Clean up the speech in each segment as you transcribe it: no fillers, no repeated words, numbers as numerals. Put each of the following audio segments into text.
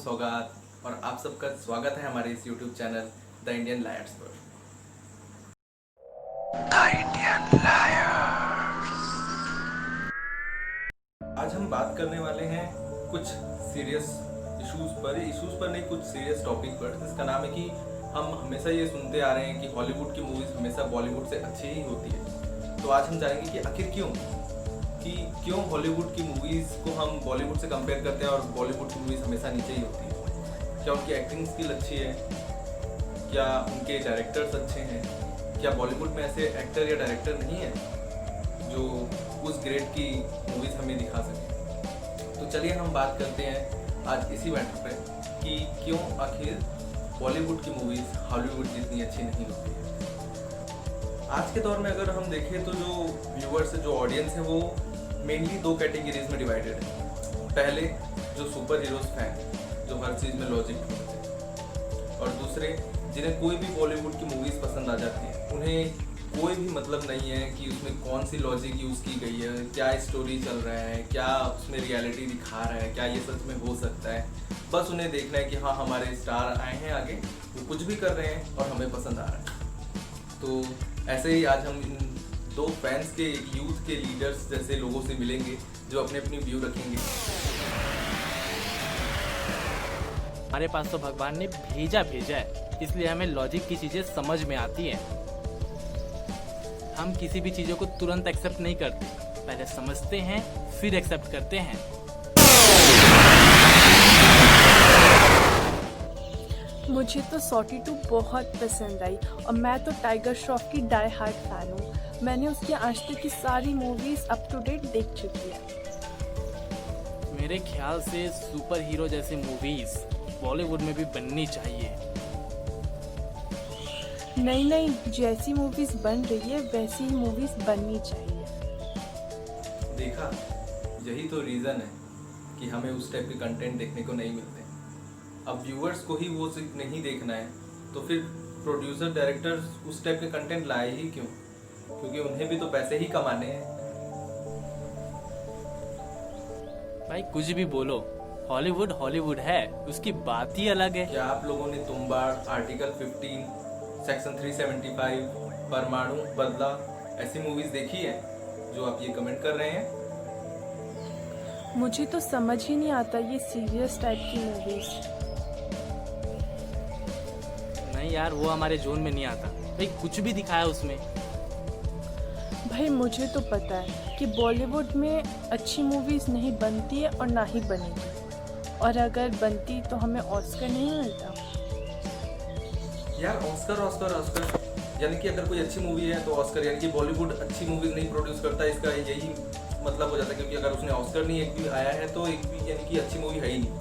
सौगात और आप सबका स्वागत है हमारे इस YouTube channel the Indian lawyers पर। आज हम बात करने वाले हैं कुछ सीरियस इश्यूज पर नहीं, कुछ सीरियस टॉपिक पर, जिसका नाम है कि हम हमेशा ये सुनते आ रहे हैं कि हॉलीवुड की मूवीज़ हमेशा बॉलीवुड से अच्छी ही होती है। तो आज हम जानेंगे कि आखिर क्यों हॉलीवुड की मूवीज़ को हम बॉलीवुड से कंपेयर करते हैं और बॉलीवुड की मूवीज़ हमेशा नीचे ही होती है। क्या उनकी एक्टिंग स्किल अच्छी है? क्या उनके डायरेक्टर्स अच्छे हैं? क्या बॉलीवुड में ऐसे एक्टर या डायरेक्टर नहीं है जो उस ग्रेड की मूवीज़ हमें दिखा सके? तो चलिए हम बात करते हैं आज इसी मैटर पे कि क्यों आखिर बॉलीवुड की मूवीज़ हॉलीवुड जितनी अच्छी नहीं होती है। आज के दौर में अगर हम देखें तो जो व्यूअर्स है, जो ऑडियंस है, वो मेनली दो कैटेगरीज में डिवाइडेड है। पहले जो सुपर हीरोज फैन जो हर चीज़ में लॉजिक ढूंढते हैं, और दूसरे जिन्हें कोई भी बॉलीवुड की मूवीज़ पसंद आ जाती है, उन्हें कोई भी मतलब नहीं है कि उसमें कौन सी लॉजिक यूज़ की गई है, क्या स्टोरी चल रहा है, क्या उसमें रियलिटी दिखा रहा है, क्या ये सच में हो सकता है। बस उन्हें देखना है कि हाँ हमारे स्टार आए हैं आगे, वो कुछ भी कर रहे हैं और हमें पसंद आ रहा है। तो ऐसे ही आज हम इन दो फैंस के, एक यूथ के लीडर्स जैसे लोगों से मिलेंगे जो अपने अपनी व्यू रखेंगे। हमारे पास तो भगवान ने भेजा है, इसलिए हमें लॉजिक की चीजें समझ में आती हैं। हम किसी भी चीजों को तुरंत एक्सेप्ट नहीं करते, पहले समझते हैं फिर एक्सेप्ट करते हैं। मुझे तो 42 बहुत पसंद आई और मैं तो टाइगर श्रॉफ की डाई हार्ट फैन हूँ। मैंने उसकी आज तक की सारी मूवीज अप टू डेट देख चुकी है। मेरे ख्याल से सुपर हीरो जैसी मूवीज बॉलीवुड में भी बननी चाहिए। नहीं, जैसी मूवीज बन रही है वैसी ही मूवीज बननी चाहिए। देखा, यही तो रीज़न है कि हमें उस टाइप के कंटेंट देखने को नहीं मिलते। अब व्यूअर्स को ही वो सिर्फ नहीं देखना है, तो फिर प्रोड्यूसर डायरेक्टर्स उस टाइप के कंटेंट लाए ही क्यों? क्योंकि उन्हें भी तो पैसे ही कमाने हैं। भाई कुछ भी बोलो, हॉलीवुड है, उसकी बात ही अलग है। क्या आप लोगों ने तुम्बाड़, आर्टिकल 15, सेक्शन 375, परमाणु, बदला ऐसी मूवीज देखी है जो आप ये कमेंट कर रहे हैं? मुझे तो समझ ही नहीं आता ये सीरियस टाइप की मूवीज। नहीं यार, वो हमारे जोन में नहीं आता। भाई कुछ भी दिखाया उसमें। भाई मुझे तो पता है कि बॉलीवुड में अच्छी मूवीज नहीं बनती है और ना ही बनेगी, और अगर बनती तो हमें ऑस्कर नहीं मिलता। यार ऑस्कर यानी कि अगर कोई अच्छी मूवी है तो ऑस्कर, यानी कि बॉलीवुड अच्छी मूवीज नहीं प्रोड्यूस करता, इसका यही मतलब हो जाता है। क्योंकि अगर उसने ऑस्कर नहीं एक भी आया है तो एक भी यानी कि अच्छी मूवी है ही नहीं।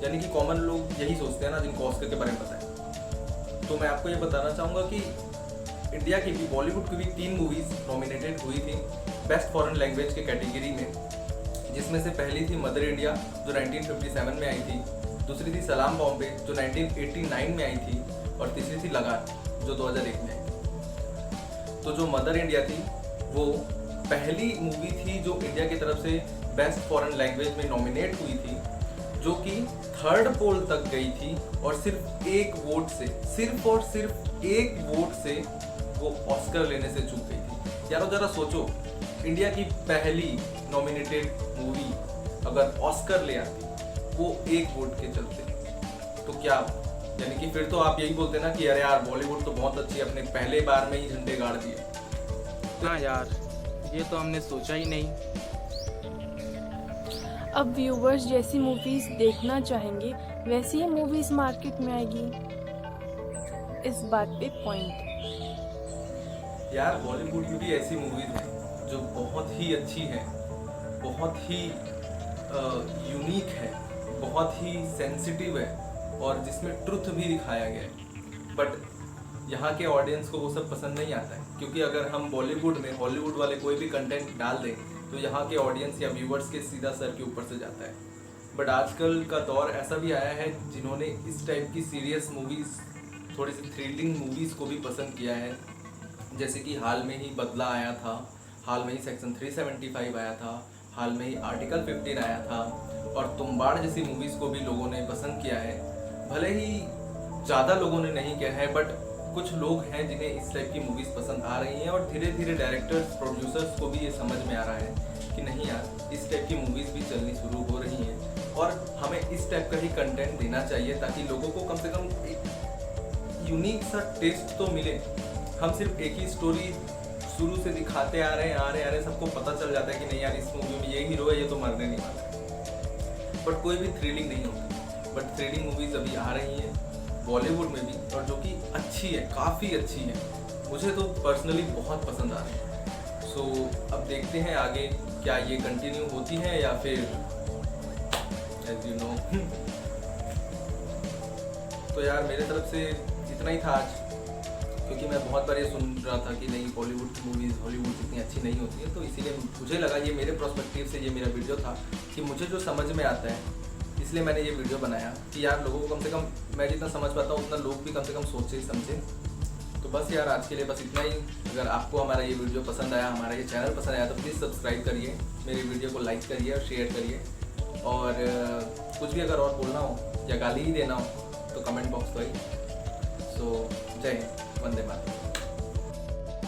यानी कि कॉमन लोग यही सोचते हैं ना, जिनको ऑस्कर के बारे में पता है। तो मैं आपको ये बताना चाहूँगा कि इंडिया की भी, बॉलीवुड की भी 3 मूवीज नॉमिनेटेड हुई थी बेस्ट फॉरेन लैंग्वेज के कैटेगरी में, जिसमें से पहली थी मदर इंडिया जो 1957 में आई थी, दूसरी थी सलाम बॉम्बे जो 1989 में आई थी, और तीसरी थी लगान जो 2001 में आई थी। तो जो मदर इंडिया थी वो पहली मूवी थी जो इंडिया की तरफ से बेस्ट फॉरेन लैंग्वेज में नॉमिनेट हुई थी, जो कि 3rd पोल तक गई थी और सिर्फ एक वोट से, सिर्फ और सिर्फ एक वोट से वो ऑस्कर लेने से चूक गई थी। यारो जरा सोचो, इंडिया की पहली नॉमिनेटेड मूवी अगर ऑस्कर ले आती वो एक वोट के चलते, तो क्या, यानी कि फिर तो आप यही बोलते ना कि अरे यार बॉलीवुड तो बहुत अच्छी है, अपने पहले बार में ही झंडे गाड़ दिए। हाँ यार, ये तो हमने सोचा ही नहीं। अब व्यूवर्स जैसी मूवीज देखना चाहेंगे वैसी ही मूवीज मार्केट में आएगी। इस बात पे पॉइंट। यार बॉलीवुड में भी ऐसी मूवीज हैं जो बहुत ही अच्छी हैं, बहुत ही यूनिक है, बहुत ही सेंसिटिव है, और जिसमें ट्रुथ भी दिखाया गया है। बट यहाँ के ऑडियंस को वो सब पसंद नहीं आता है, क्योंकि अगर हम बॉलीवुड में हॉलीवुड वाले कोई भी कंटेंट डाल दें तो यहाँ के ऑडियंस या व्यूवर्स के सीधा सर के ऊपर से जाता है। बट आजकल का दौर ऐसा भी आया है जिन्होंने इस टाइप की सीरियस मूवीज़, थोड़ी सी थ्रिलिंग मूवीज़ को भी पसंद किया है। जैसे कि हाल में ही बदला आया था, हाल में ही सेक्शन 375 आया था, हाल में ही आर्टिकल 15 आया था और तुम्बाड़ जैसी मूवीज़ को भी लोगों ने पसंद किया है। भले ही ज़्यादा लोगों ने नहीं किया है, बट कुछ लोग हैं जिन्हें इस टाइप की मूवीज़ पसंद आ रही हैं और धीरे धीरे डायरेक्टर्स प्रोड्यूसर्स को भी ये समझ में आ रहा है कि नहीं यार, इस टाइप की मूवीज़ भी चलनी शुरू हो रही हैं और हमें इस टाइप का ही कंटेंट देना चाहिए ताकि लोगों को कम से कम एक यूनिक सा टेस्ट तो मिले। हम सिर्फ एक ही स्टोरी शुरू से दिखाते आ रहे हैं, सबको पता चल जाता है कि नहीं यार, इस मूवी में ये हीरो है, ये तो मरने नहीं वाला है, बट कोई भी थ्रिलिंग नहीं होती। बट थ्रिलिंग मूवीज़ अभी आ रही हैं बॉलीवुड में भी, और जो कि अच्छी है, काफ़ी अच्छी है, मुझे तो पर्सनली बहुत पसंद आ रही है। सो अब देखते हैं आगे क्या ये कंटिन्यू होती है या फिर एज यू नो। तो यार मेरे तरफ से इतना ही था आज, क्योंकि मैं बहुत बार ये सुन रहा था कि नहीं बॉलीवुड की मूवीज़ हॉलीवुड जितनी अच्छी नहीं होती है, तो इसीलिए मुझे लगा, ये मेरे पर्सपेक्टिव से ये मेरा वीडियो था कि मुझे जो समझ में आता है, इसलिए मैंने ये वीडियो बनाया कि यार लोगों को कम से कम, मैं जितना समझ पाता हूँ उतना लोग भी कम से कम सोचे समझें। तो बस यार आज के लिए बस इतना ही। अगर आपको हमारा ये वीडियो पसंद आया, हमारा ये चैनल पसंद आया, तो प्लीज़ सब्सक्राइब करिए, मेरी वीडियो को लाइक करिए और शेयर करिए। और कुछ भी अगर और बोलना हो या गाली ही देना हो तो कमेंट बॉक्स पर ही। सो जय हिंद, वंदे मातरम।